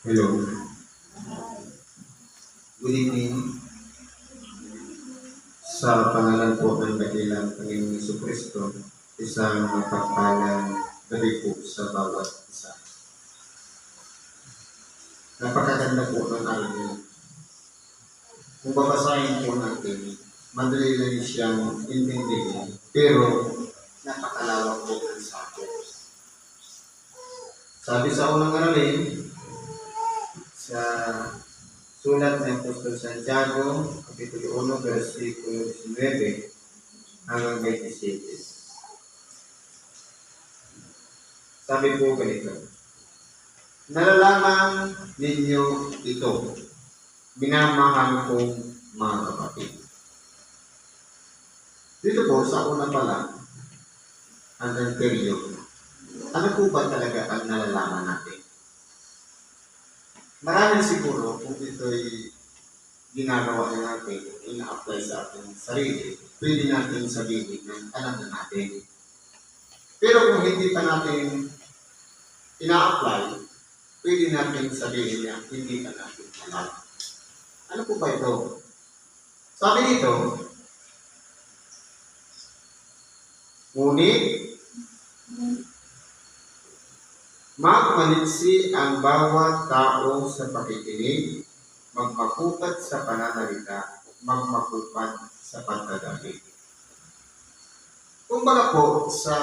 Hello, good evening. Sa pangalan po ng dakilang Panginoong Jesucristo, isang mapagpalang gabi po sa bawat isa. Napakaganda po ng araw. Kung babasahin po natin, madali lang siyang intindihin, pero napakalawak po ng sakop. Sabi sa unang aralin, sa sulat ng Apostol Santiago, Kapitulo 1, versikulo 19 hanggang 27. Sabi po ganito, nalalaman ninyo ito, minamahal kong mga kapatid. Dito po, sa una pa lang, hanggang period, ano po ba talaga ang nalalaman natin? Marami siguro kung ito'y ginagawa na natin, ina-apply sa ating sarili, pwede natin sabihin na alam na natin. Pero kung hindi pa natin ina-apply, pwede natin sabihin na hindi pa natin alam. Ano po ba ito? Sabi dito, ngunit, magmaliksi ang bawat tao sa pakikinig, magmakupat sa pananalita, magmakupat sa pagdadali. Kumbaga po, sa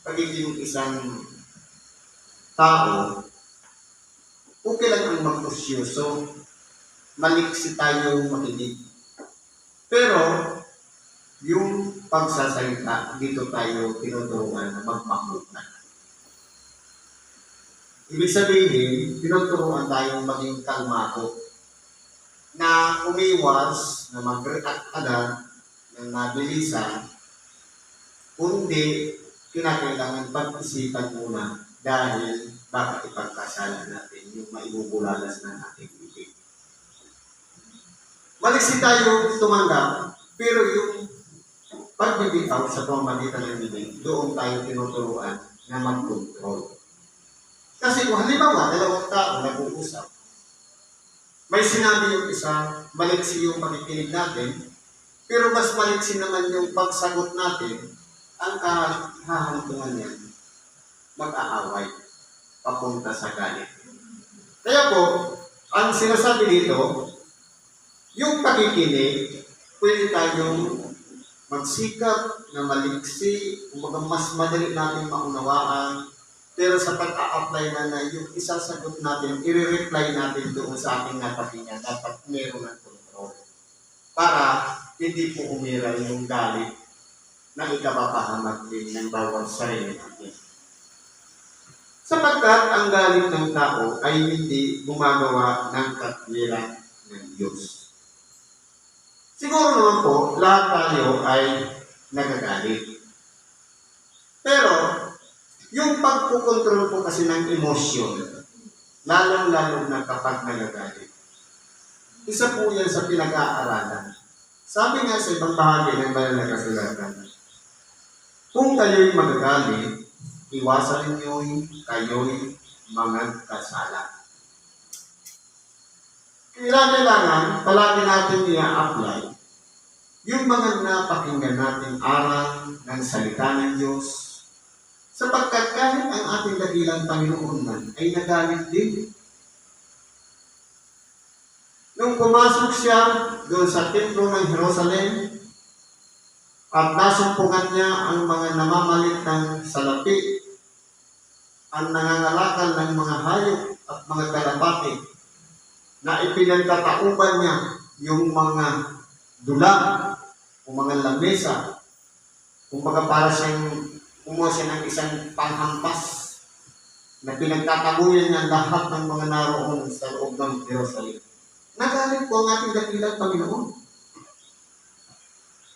pagiging isang tao, okay lang ang magkusyoso, maliksi tayo makinig. Pero, yung pagsasalita, dito tayo tinuturuan na magmakupat. Ibig sabihin, tinuturuan tayong maging kalmado na umiwas, na mag-react agad, na nabilisan, kundi kinakailangan pag-isipan muna dahil baka ipagkasala natin yung maibubulalas ng ating bibig. Maliksi tayo tumanggap, pero yung pagbibitaw sa pamamagitan ng bibig, doon tayo tinuturuan na mag-control. Kasi kung halimbawa, dalawang tao nag-uusap, may sinabi yung isa, maliksi yung pakikinig natin, pero mas maliksi naman yung pagsagot natin, ang kahahantungan niyan, mag-aaway, papunta sa galit. Kaya po, ang sinasabi dito, yung pakikinig, pwede tayong magsikap na maliksi, kumbaga mas madali natin maunawaan, pero sa pag-a-apply na yung isasagot natin, i-reply natin doon sa ating napakinggan, dapat meron ng control. Para hindi po umira yung galit na ikapapahamak din ng bawat sarili natin. Sapagkat ang galit ng tao ay hindi gumagawa ng katwiran ng Diyos. Siguro naman po, lahat tayo ay nagagalit. Pero, yung pagkukontrol po kasi ng emosyon, lalong-lalo na kapag nagagalit. Isa po yan sa pinag-aaralan. Sabi nga sa ibang bahagi ng banal na kasulatan, kung kayo'y magagalit, iwasan ninyo'y kayo'y magkasala. Kailangan palagi natin i-apply yung mga napakinggan natin aral ng salita ng Diyos, sapagkat kahit ang ating dakilang Panginoon man ay nagalit din. Nung pumasok siya doon sa templo ng Jerusalem at nasumpungan niya ang mga namamalit ng salapi, ang nangangalakal ng mga hayop at mga kalapati, na ipinagtatauban niya yung mga dulang o mga lamesa, kumbaga para siyang kumuha siya ng isang panghampas na pinagtataguyan niya lahat ng mga naroon sa loob ng Jerusalem. Nagalit po ang ating dakilang Panginoon.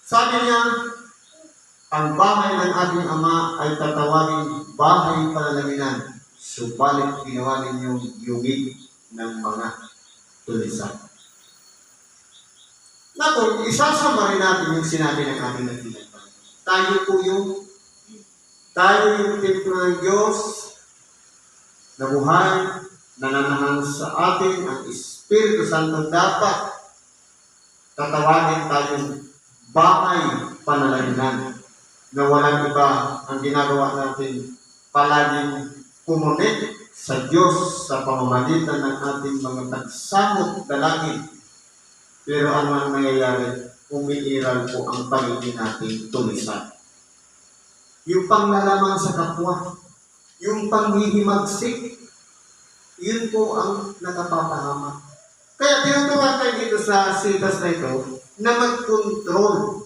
Sabi niya, ang bahay ng ating Ama ay tatawagin bahay panalangin, subalit ginawa ninyong yugig ng mga tulisan. Naku, isasama rin natin yung sinabi ng ating dakilang Panginoon. Tayo yung templo ng Diyos na buhay, nananahan sa atin ang Espiritu Santo, dapat tatawagin tayong bahay panalangin na walang iba ang ginagawa natin, palaging kumonek sa Diyos sa pamamagitan ng ating mga tagsamot dalangin. Pero ano ang nangyayari? Umiiral po ang pagiging natin tulisan. Yung panglalaman sa kapwa, yung panghihimagsik, yun po ang nakapapahama. Kaya tinuturuan tayo dito sa sitas na ito na mag-control.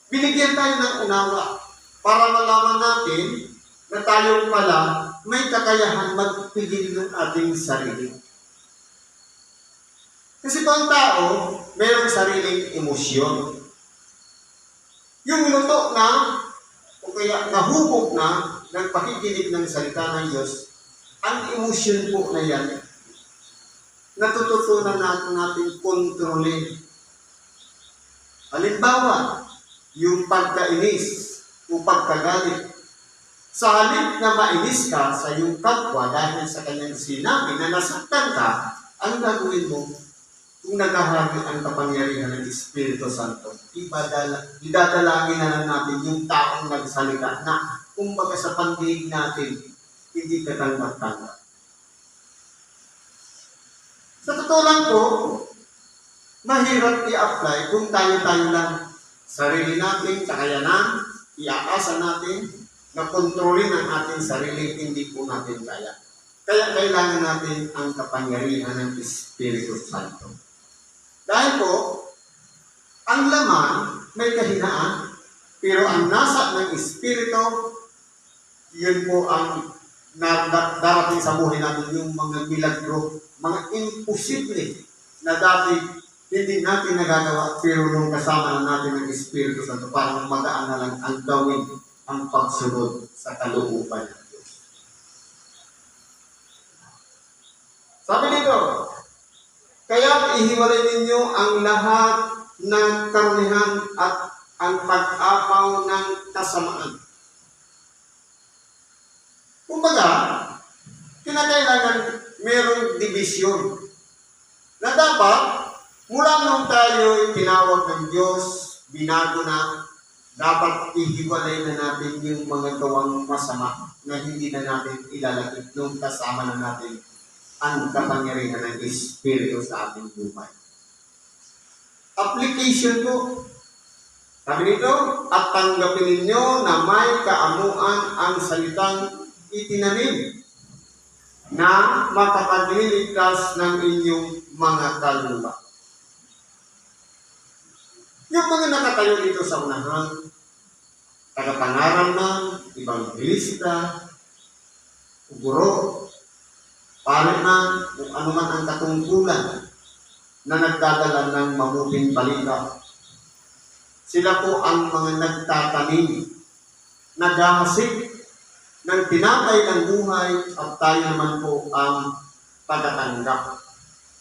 Binigyan tayo ng unawa para malaman natin na tayo pala may kakayahan magpigil ng ating sarili. Kasi po ang tao, mayroong sariling emosyon. Yung luto na, o kaya nahubog na ng pakikinig ng salita ng Diyos, ang emosyon po na yan, natututunan natin kontrolin. Halimbawa, yung pagkainis o pagkagalit. Sa halip na mainis ka sa iyong kapwa dahil sa kanyang sinabi na nasaktan ka, ang gagawin mo kung naghahari ang kapangyarihan ng Espiritu Santo. Idadalangin na lang natin yung taong nagsalita na kumbaga sa pandinig natin, hindi ka tanggap-tanggap. Sa totoo lang po, mahirap i-apply kung tayo-tayo lang. Sarili natin, kakayanan, iaasa natin, na kontrolin ang ating sarili, hindi po natin kaya. Kaya kailangan natin ang kapangyarihan ng Espiritu Santo. Dahil po, ang laman may kahinaan, pero ang nasa ng Espiritu, yun po ang darating sa buhay natin, yung mga milagro, mga imposible na dati hindi natin nagagawa, pero nung kasama na natin ng Espiritu Santo, parang magaan na lang ang gawin ang pagsunod sa kalooban ng Diyos. Sabi dito, kaya ihiwalay ninyo ang lahat ng karunihan at ang pag-apaw ng kasamaan. Kumbaga, kinakailangan mayroong division na dapat mula nung tayo tinawag ng Diyos, binago na, dapat ihiwalay na natin yung mga gawang masama na hindi na natin ilalagay nung kasama na natin ang kapangyarihan ng Espiritu sa ating buhay. Application po. Sabi nito, at tanggapin ninyo na may kaamuan ang salitang itinanim na makapagliligtas ng inyong mga kaluluwa. Yung mga nakatayo dito sa unahan, tagapangaral ng ibanghelista, guro, pare na, kung ano man ang katungkulan na nagdadala ng mabuting balita. Sila po ang mga nagtatanim, naghahasik ng tinapay ng buhay at tayo naman po ang pagkatanggap.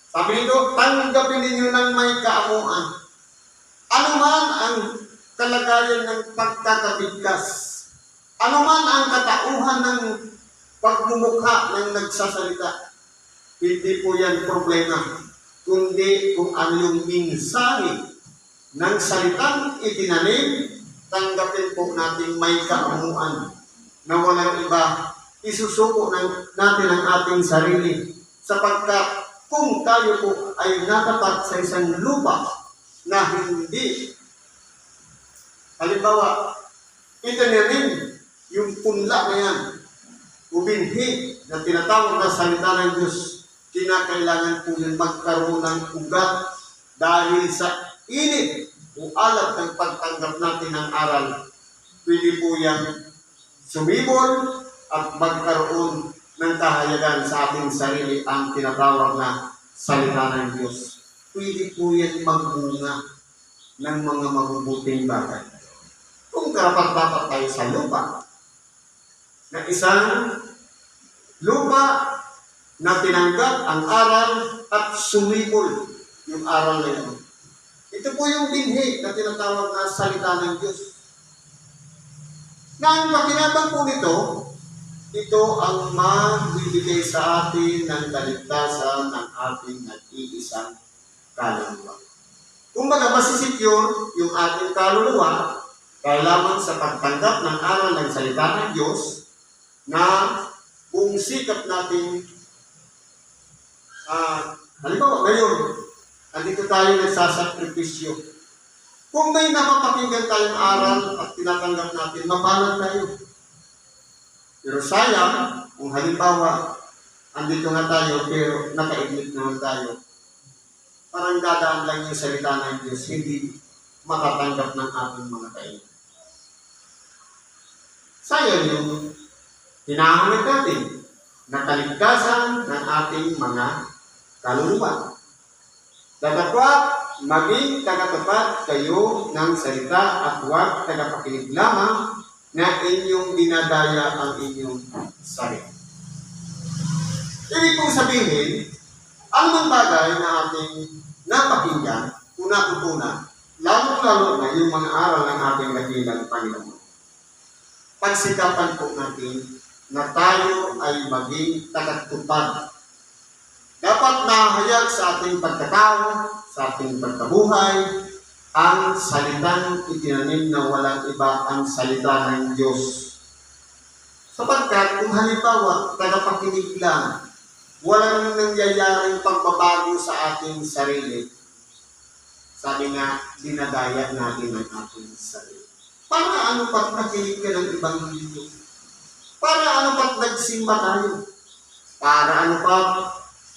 Sabi nito, tanggapin ninyo ng may kaamuan. Ano man ang kalagayan ng pagkakabigkas, ano man ang katauhan ng pagmumukha ng nagsasalita, hindi po yan problema, kundi kung ano yung mensahe ng salitang itinanim, tanggapin po natin may kaamuan na walang iba. Isusuko natin ang ating sarili sapagkat kung tayo po ay natapat sa isang lupa na hindi, halimbawa, itinanim yung punla na yan, ubinhi na tinatawag na salita ng Diyos, kinakailangan po yun magkaroon ng ugat dahil sa init o alat ng pagtanggap natin ng aral. Pwede po yan sumibol at magkaroon ng kahayagan sa ating sarili ang tinatawag na salita ng Diyos. Pwede po yan magbunga ng mga mabubuting bagay. Kung karapat-dapat tayo sa lupa, na isang lupa na tinanggap ang aral at sumibol yung aral na ito. Ito po yung binhi na tinatawag na salita ng Diyos. Na ang pakinabang po nito, ito ang magbibigay sa atin ng kaligtasan ng ating nag-iisang kaluluwa. Kumbaga, masisecure yung ating kaluluwa kailangan sa pagtanggap ng aral ng salita ng Diyos na kung sikap natin, halimbawa ngayon, andito tayo nagsasakripisyo. Kung may napapakinggan tayong aral at tinatanggap natin, mabalag tayo. Pero sayang, kung halimbawa, andito nga tayo, pero nakaiglit naman tayo, parang dadaan lang yung salita ng Diyos, hindi matatanggap ng ating mga kain. Sayang yung hinahanap natin na kaligtasan ng ating mga kaluluwa. Dapat maging tagatapat kayo ng salita at huwag tagapakinig lamang na inyong dinadaya ang inyong sarili. Ibig kong sabihin, anumang bagay na ating napakinggan, una-una, lalo-lalo na yung mga aral ng ating dakilang Panginoon. Pagsikapan po natin na tayo ay maging tagatupad. Dapat nahayag sa ating pagkatao, sa ating pagkabuhay, ang salitang itinanim na walang iba ang salita ng Diyos. Sapagkat kung halimbawa, tagapakinig lang, walang nangyayaring pagbabago sa ating sarili. Sabi nga, dinadaya natin ang ating sarili. Para ano pa't nakinig ka ng ibang video? Para ano pa't nagsimba tayo? Para ano pa't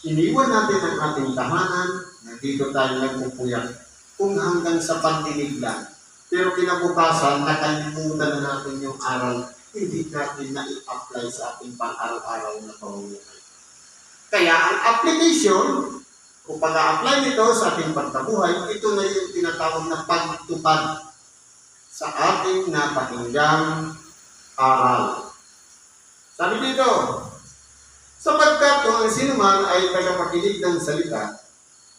iniwan natin ang ating tahanan, na dito tayo nagpupuyak, kung hanggang sa pandinig lang. Pero kinabukasan, nakalimutan na natin yung aral, hindi natin na-i-apply sa ating pang-araw-araw na pamumuhay. Kaya ang application, kung pag-a-apply nito sa ating pagkabuhay, ito na yung tinatawag na pagtupad sa ating napakinggang aral. Sabi dito, sapagkat kung ang sinuman ay tagapakinig ng salita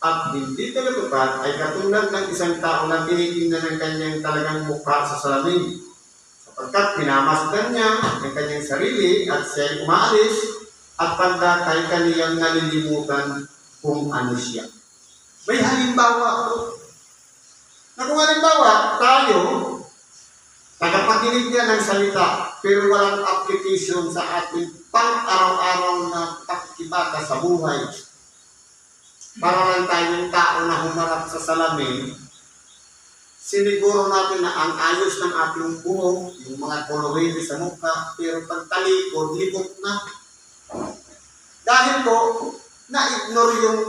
at hindi tagatupad ay katulad ng isang tao na tinitingnan ng kanyang talagang mukha sa salamin. Sapagkat pinamasdan niya ang kanyang sarili at siya'y umaalis at pagdakay kaniyang nalilimutan kung ano siya. May halimbawa po. Na kung halimbawa, tayo, tagapakinig niya ng salita, pero walang application sa ating pang-araw-araw na pakikibaka sa buhay. Para lang tayong tao na humarap sa salamin, siniguro natin na ang ayos ng ating buhok, yung mga kolorete sa mukha, pero pagtalikod, libot na. Dahil po, na-ignore yung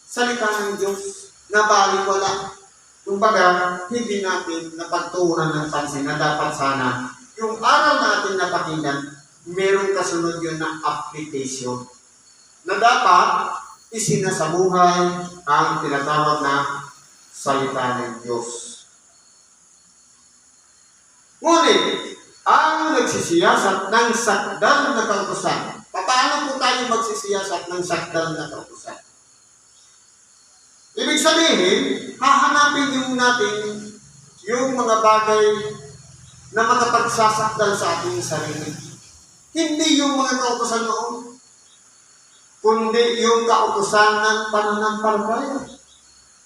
salita ng Diyos, na baliwala. Kumbaga, hindi natin napagtuunan ng pansin na dapat sana yung aral natin na pakinggan, merong kasunod yun na application. Na dapat isinasabuhay ang tinatawag na salita ng Diyos. Ngunit, ang nagsisiyasat ng sakdal na kautusan, paano po tayo magsisiyasat ng sakdal na kautusan? Ibig sabihin, hahanapin din natin yung mga bagay na makapagsasakdal sa ating sarili. Hindi yung mga kautusan noon, kundi yung kautusan ng pananampalataya,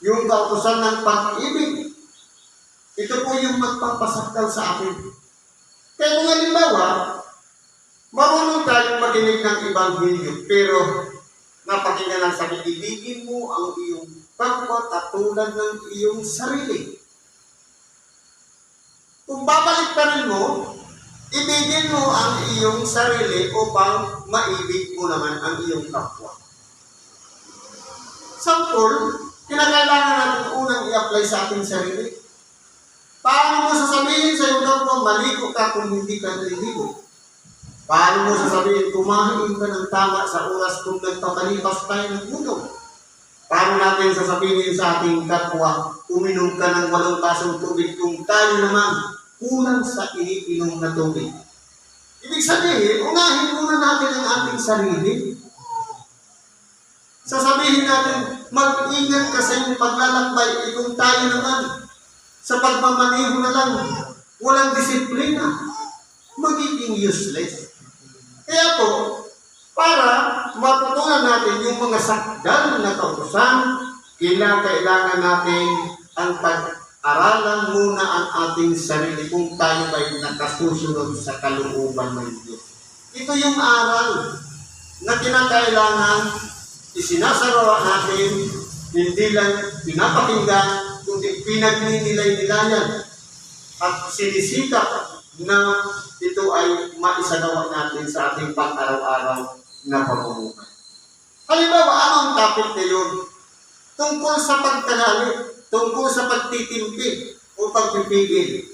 yung kautusan ng pag-ibig. Ito po yung magpapasakdal sa atin. Kaya kung halimbawa, marunong tayong makinig ng Ebanghelyo, pero napakinggan lang sabi, ibigin mo ang iyong kapwa katulad ng iyong sarili. Kung babalik pa rin mo, ibigin mo ang iyong sarili upang maibig mo naman ang iyong kapwa. Sampol, kinakailangan natin unang i-apply sa ating sarili. Paano mo sasabihin sa iyong kapwa, maligo ka kung hindi ka naliligo? Paano mo sasabihin, kumain ka ng tama sa oras kung nagpapalipas tayo ng gutom? Paano natin sasabihin sa ating kapwa, uminom ka ng 8 basong tubig kung tayo naman kulang sa iniinom na tubig? Ibig sabihin, unahin muna natin ang ating sarili. Sasabihin natin, mag-ingat ka sa iyong paglalakbay, kung tayo naman, sa pagmamaneho na lang, walang disiplina, magiging useless. Kaya po, para matutunan natin yung mga sakdal na kautusan, kailangan natin ang pag-aralan muna ang ating sarili kung tayo ay nakasusunod sa kalooban ng Diyos. Ito yung aral na kinakailangan isinasarawa natin, hindi lang pinapakinggan, kundi pinagninilayan at sinisikap na ito ay maisagawa natin sa ating pang-araw-araw na pamumuhay. Halimbawa, ano ang topic ngayon? Tungkol sa pagtagalit, tungkol sa pagtitimpi o pagpipigil.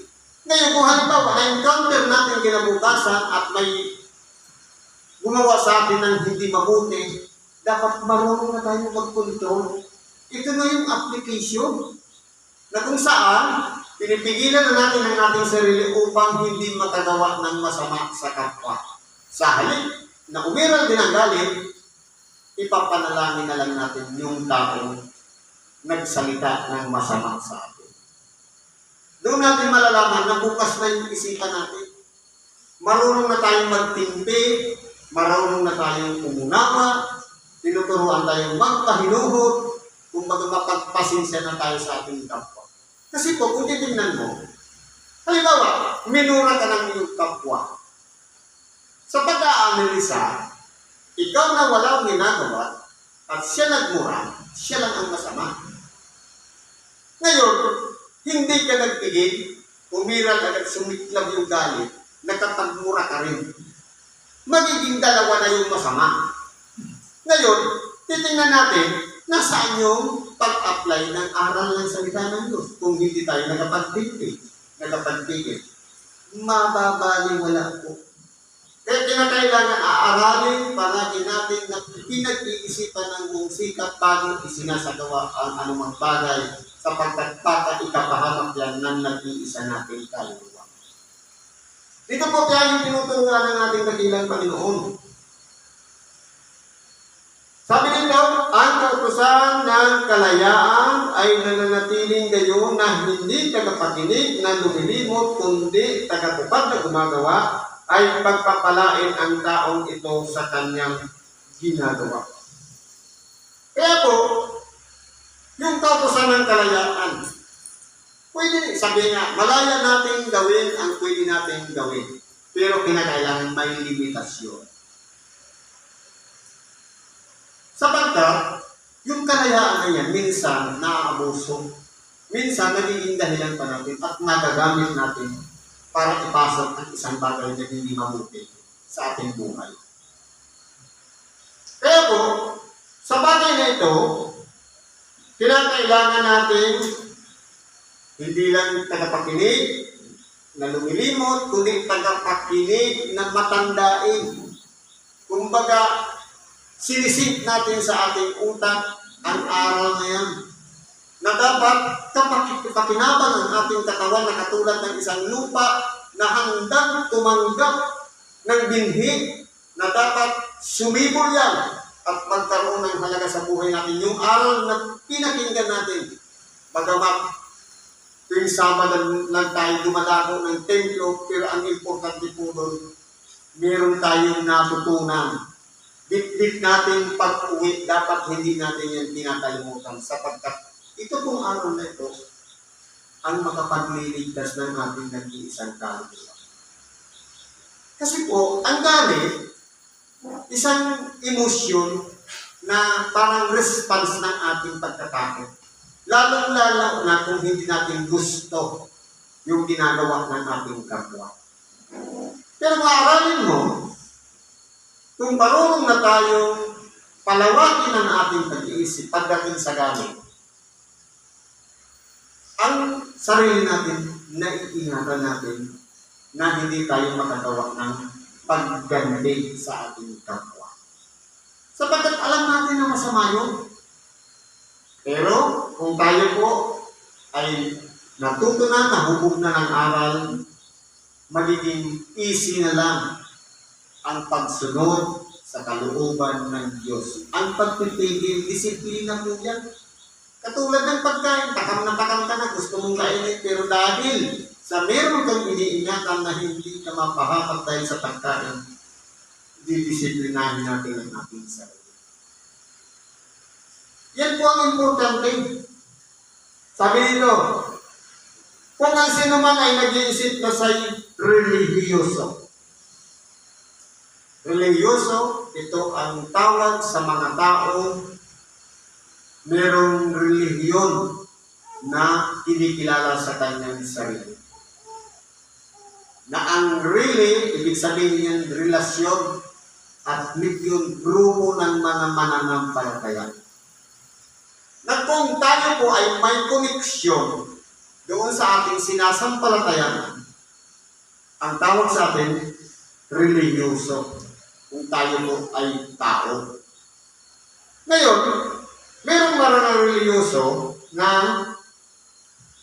Ngayon, kung halimbawa, na-encounter natin kinabukasan at may gumawa sa atin ng hindi mabuti, dapat marunong na tayo mag-control. Ito na yung application na kung saan pinipigilan na natin ang ating sarili upang hindi makagawa ng masama sa kapwa. Sa halip na umiral din ang galit, ipapanalangin na lang natin yung taong nagsalita ng masama sa atin. Doon natin malalaman na bukas na yung isipan natin. Marunong na tayong magtimpi, marunong na tayong umunawa, tinuturuan tayong magpahinuhod, kung mapagpasensya na tayo sa ating kapwa. Kasi po, kung titignan mo, halimbawa, minura ka ng iyong kapwa. Sa pag-aanalisa, ikaw na walang ginagawa at siya nagmura, siya lang ang masama. Ngayon, hindi ka nagpigil, umiral agad sumiklab yung galit, nakapagmura ka rin. Magiging dalawa na yung masama. Ngayon, titingnan natin, nasaan yung pag-apply ng aral ng salita ng Diyos. Kung hindi tayo nakapagpigil, mababaliwala po. Kaya kinakailangan aaralin para natin na pinag-iisipan ng buong sikap bago isinasagawa ang anumang bagay sapagkat baka ikapahamak yan ng nag-iisa natin kaluluwa. Dito po kaya yung tinuturuan ng ating dakilang Panginoon. Sabi nito, ang kautusan ng kalayaan ay nananatiling gayon na hindi tagapakinig na lumilimot kundi tagatupad na gumagawa ay pagpapalain ang taong ito sa kanyang ginagawa. Kaya po, yung kautusan ng kalayaan, pwede sabihin nga, malaya natin gawin ang pwede natin gawin. Pero kinakailangan may limitasyon. Sapagkat, yung kalayaan na yan, minsan naaabuso. Minsan nagiging dahilan pa natin at nagagamit natin para ipasok ang isang bagay na hindi mabuti sa ating buhay. Kaya po, sa bagay na ito, kinakailangan natin hindi lang tagapakinig na lumilimot, kundi tagapakinig na matandain. Kumbaga, sinisip natin sa ating utak ang aral na yan. Na dapat kapakinabang ang ating katawan na katulad ng isang lupa na handang tumanggap ng binhi na dapat sumibol yan at magkaroon ng halaga sa buhay natin. Yung aral na pinakinggan natin, bagamat tuwing Sabado lang tayo dumadako ng templo, pero ang importante po doon, meron tayong natutunan. Bit-bit natin pag-uwi, dapat hindi natin yan tinakalimutan sapagkat ito pong araw na ito ang makapagliligtas ng ating nag-iisang kaluluwa. Kasi po, ang galit, isang emosyon na parang response ng ating pagkatakot. Lalong-lalo na kung hindi natin gusto yung ginagawa ng ating kapwa. Pero maaralin mo, kung marunong na tayong palawagin ang ating pag-iisip pagdating sa galit, ang sarili natin, naiingatan natin na hindi tayo makagawa ng pagganti sa ating kapwa. Sapagkat alam natin na masama yun. Pero kung tayo po ay natutunan, nahubog na ng aral, magiging easy na lang ang pagsunod sa kalooban ng Diyos. Ang pagpipigil, disiplina po yan. Katulad ng pagkain, takam ka na, gusto mong kainin, pero dahil sa meron kang iniingatan na hindi ka mapahamak dahil sa pagkain, didisiplinahin natin ang ating sarili. Yan po ang importante. Sabi nito, kung ang sino man ay nag-iisip na sa relihiyoso. Relihiyoso, ito ang tawag sa mga taong merong relihiyon na kinikilala sa kanyang sarili. Na ang really, ibig sabihin yung relasyon at yung grupo ng mga mananampalataya. Na kung tayo po ay may koneksyon doon sa ating sinasampalatayan, ang tawag sa atin, relihiyoso. Kung tayo po ay tao. Ngayon, merong marang relihiyoso na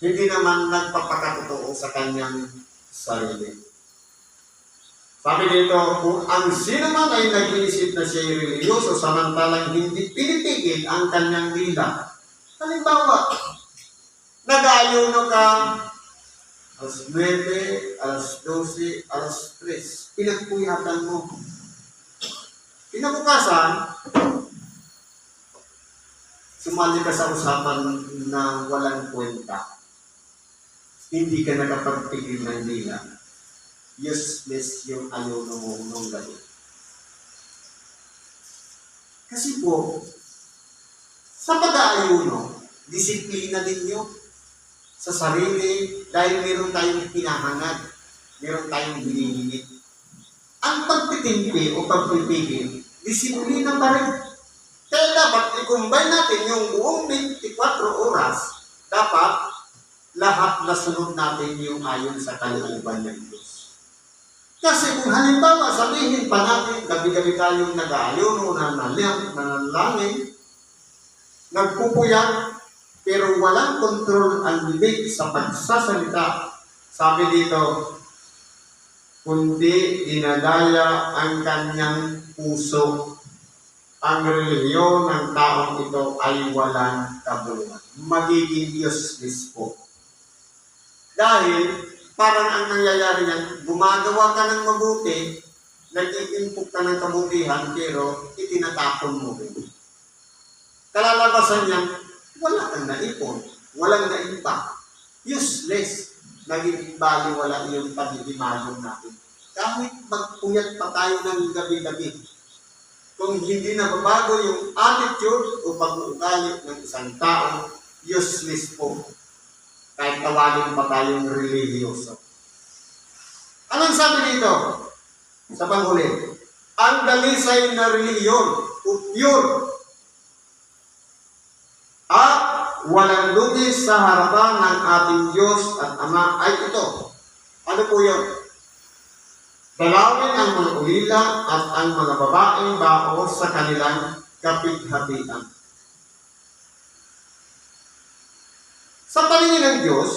hindi naman nagpapakatotoo sa kanyang sarili. Sabi dito, kung ang sino man ay nag-iisip na siya relihiyoso, samantalang hindi pinipigil ang kanyang dila. Halimbawa, nag-aayuno ka, alas 9, alas 12, alas 3. Pinagpuyatan mo. Pinabukasan, sumali ka sa usapan na walang kwenta. Hindi ka nakapagpigil ng dila. Useless yung ayuno mo nung gabi. Kasi po, sa pag-aayuno, disiplina din nyo sa sarili dahil meron tayong pinahangad, meron tayong hinihingit. Ang pagtitimpi o pagpipigil, disiplina pa rin. Kaya dapat i-combine natin yung buong 24 oras, dapat lahat nasunod natin yung ayon sa kalooban ng Diyos. Kasi kung halimbawa sabihin pa natin, gabi-gabi tayong nag-aayuno, nanalangin, nagpupuyat, pero walang kontrol ang bibig sa pagsasalita. Sabi dito, kundi dinadaya ang kanyang puso. Ang relihiyon ng taong ito ay walang kabuluhan. Magiging useless po. Dahil parang ang nangyayari niyan, gumagawa ka ng mabuti, nag-iimpok ka ng kabutihan, pero itinatapon mo rin. Kalalabasan niyan, wala kang naipon, walang naimpact, useless. Naging baliwala yung pag-iimagong natin. Kahit magpuyat pa tayo ng gabi-gabi, kung hindi na babago yung attitude o pag-uugali ng isang tao, useless po. Kahit tawagin pa tayong relihiyoso. Anong sabi dito? Sa panghuli, ang dalisay na relihiyon o pure at walang lugis sa harapan ng ating Diyos at Ama ay ito. Ano po yun? Dalawin ang mga ulila at ang mga babaeng bao sa kanilang kapighatian. Sa paningin ng Diyos,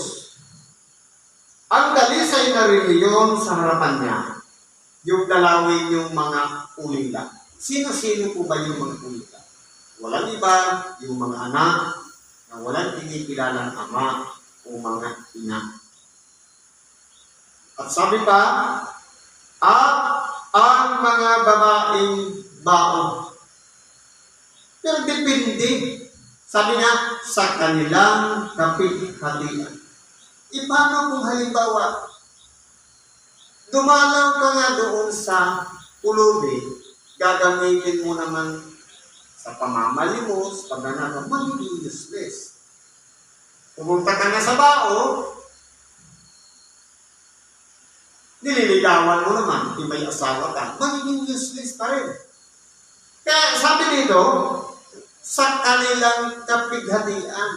ang dalisay na reliyon sa harapan niya, yung dalawin yung mga ulila. Sino-sino po ba yung mga ulila? Walang iba, yung mga anak na walang kinikilalang ama o mga ina. At sabi pa, at ang mga babaeng baon. Pero depende. Sabi nga, sa kanilang kapighatian. Paano kung halimbawa, dumalaw ka nga doon sa pulubi, gagamitin mo naman sa pamamalimos, pagnanagawa, magiging useless. Pumunta ka na sa bao, nililigawan mo naman, iba'y asawa ka, magiging useless pa rin. Kaya sabi dito, sa kanilang kapighatian,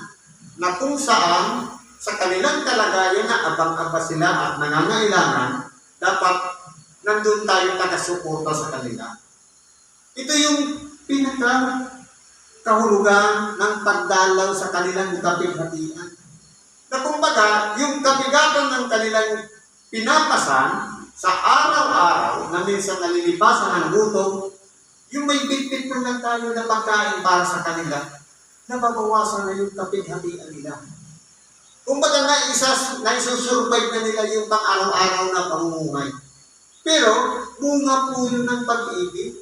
na kung saan, sa kanilang kalagayan na abang-aba sila at nangangailangan, dapat nandun tayo nakasuporta sa kanila. Ito yung pinaka-kahulugan ng pagdalaw sa kanilang kapighatian. Na kumbaga, yung kabigatan ng kanilang pinapasan sa araw-araw na minsan nalilipasan ng gutom, yung may bitbit na lang tayo na pagkain para sa kanila, nababawasan na yung kapighatian nila. Kumbaga naisurvive na nila yung pang-araw-araw na pamumuhay. Pero, bunga po yun ng pag-ibig.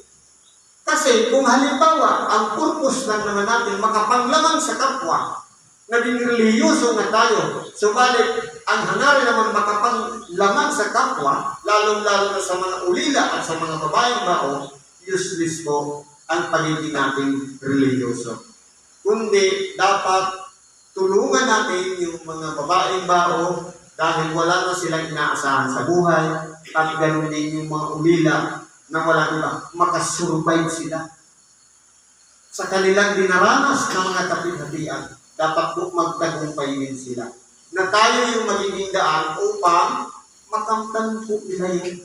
Kasi kung halimbawa, ang purpose lang naman natin makapanglaman sa kapwa, naging reliyoso na tayo, subalit ang hangarin naman makapanglaman sa kapwa, lalong-lalo na sa mga ulila at sa mga babaeng bao, useless po ang pagiging natin reliyoso. Kundi dapat tulungan natin yung mga babaeng bao dahil wala na silang inaasahan sa buhay at ganoon din yung mga ulila na wala iba, makasurvive sila. Sa kanilang dinaranas ng mga kapithatian, dapat po magtagumpay din sila. Na tayo yung magiging daan upang makamtan po nila yun.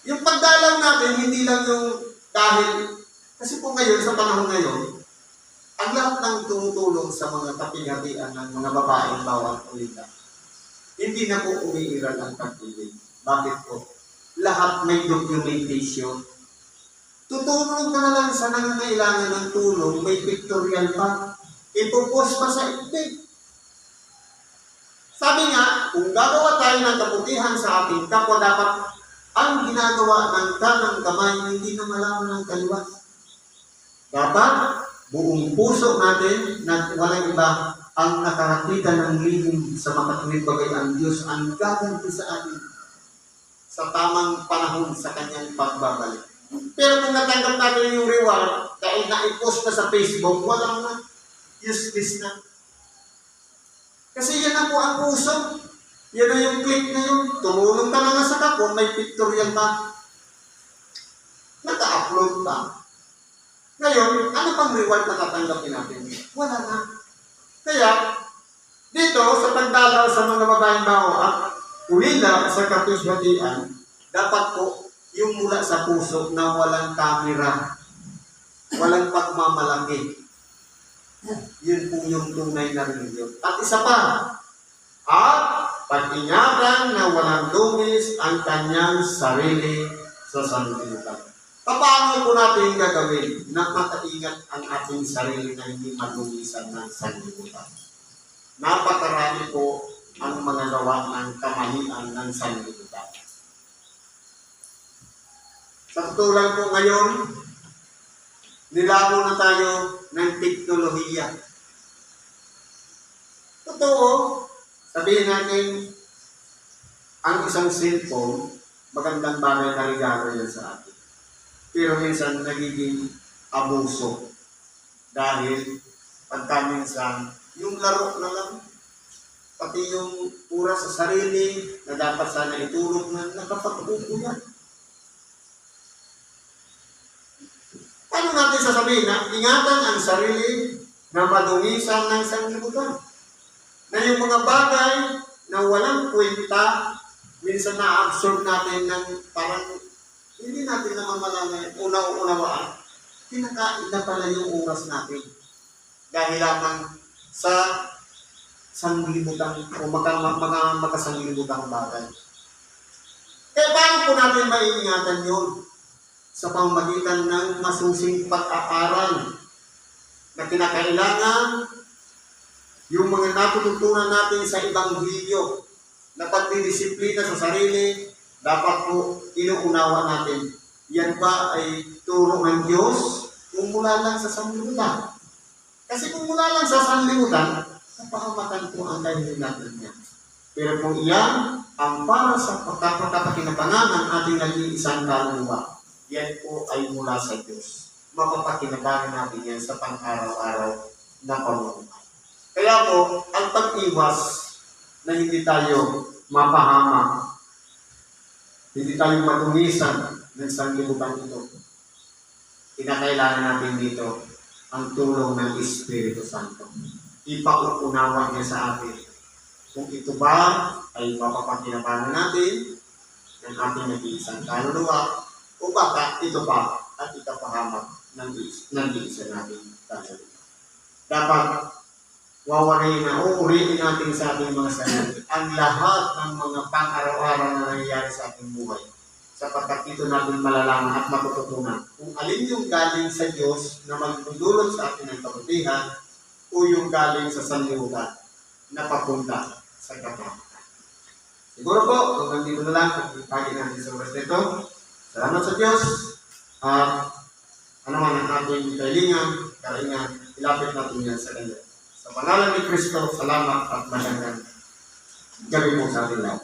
Yung pagdalaw natin, hindi lang yung dahil, kasi po ngayon, sa panahon ngayon, ang lahat ng tumutulong sa mga kapithatian ng mga babaeng bawat ulila, hindi na po umiiral ang pag-ibig. Bakit po? Lahat may documentation. Tutulong ka na lang sa nangangailangan ng tulong, may pictorial pa. Ipopost pa sa ibig. Sabi nga, kung gagawa tayo ng kabutihan sa ating kapwa, dapat ang ginagawa ng kanang kamay, hindi na malaman ng kaliwa. Dapat buong puso natin na walang iba ang nakarakitan ng lihim sa makatuwid bagay ang Diyos ang gaganti sa atin sa tamang panahon sa kanyang pagbabalik. Pero kung natanggap natin yung reward, dahil na-post na sa Facebook, walang na. Useless na. Kasi yan na po ang puso. Yan na yung click na yun. Tumulong ka na nga sa kapwa, may pictorial pa. Naka-upload pa. Ngayon, ano pang reward na tatanggapin natin? Wala na. Kaya, dito, sa pagdalaw sa mga babaeng bao at ulila sa kapithatian, dapat po yung mula sa puso na walang kamera, walang pagmamalaki. Yun po yung tunay na reliyon. At isa pa, at pag-ingatan na walang dungis ang kanyang sarili sa sanlibutan. Paano po natin gagawin na makaingat ang ating sarili na hindi madungisan ng sanlibutan? Napakarami po ang mga gawa ng kamalian ng sanlibutan. Sa katulad po ngayon, nilabo na tayo ng teknolohiya. Totoo, sabihin natin, ang isang cellphone, magandang bagay na regalo yan sa atin. Pero minsan nagiging abuso. Dahil pagka minsan, yung laro na lang, pati yung oras sa sarili na dapat sana itulog na nakapag-upo yan. Paano natin sasabihin na ingatan ang sarili na madungisan ng sanlibutan? Na yung mga bagay na walang kwenta, minsan na-absorb natin ng parang hindi natin naman malaman, unawaan, kinakain na pala yung oras natin. Dahil lamang sa sanglibutang o mga makasanglibutang bagay. Kaya paano po natin maiingatan yun? Sa pamamagitan ng masusing pag-aaral na kinakailangan yung mga natututunan natin sa Ebanghelyo na pagdidisiplina sa sarili, dapat po inuunawa natin. Yan ba ay turo ng Diyos kung mula lang sa sanlibutan? Kasi kung mula lang sa sanlibutan, napahamatan po ang kahilinatan niya. Pero kung iyan ang para sa pagkapakinabangan ng ating nag-iisang kaluluwa, yan po ay mula sa Diyos. Mapapakinabangan natin yan sa pang-araw-araw na pamumuhay. Kaya po, ang pag-iwas na hindi tayo mapahamak, hindi tayo madungisan ng sanlibutan ito. Kinakailangan natin dito ang tulong ng Espiritu Santo. Ipauunawa niya sa atin. Kung ito ba ay mapapakinabangan natin ng ating nag-iisang kaluluwa, o baka ito pa at ikapahamak ng isa natin kaluluwa. Dapat wawariin na uuriin natin sa ating mga sarili ang lahat ng mga pang-araw-araw na nangyayari sa ating buhay. Sapagkat ito natin malalaman at matututunan kung alin yung galing sa Diyos na magdudulot sa atin ng kabutihan o yung galing sa sanlibutan na papunta sa kapahamakan. Siguro po, hanggang dito na lang ang pagi natin sa oras nito. Salamat sa Diyos. At ano man ang ating kailangan, ilapit natin yan sa Kanya. Sa pangalan ni Kristo, salamat at magandang gabi po sa ating lahat.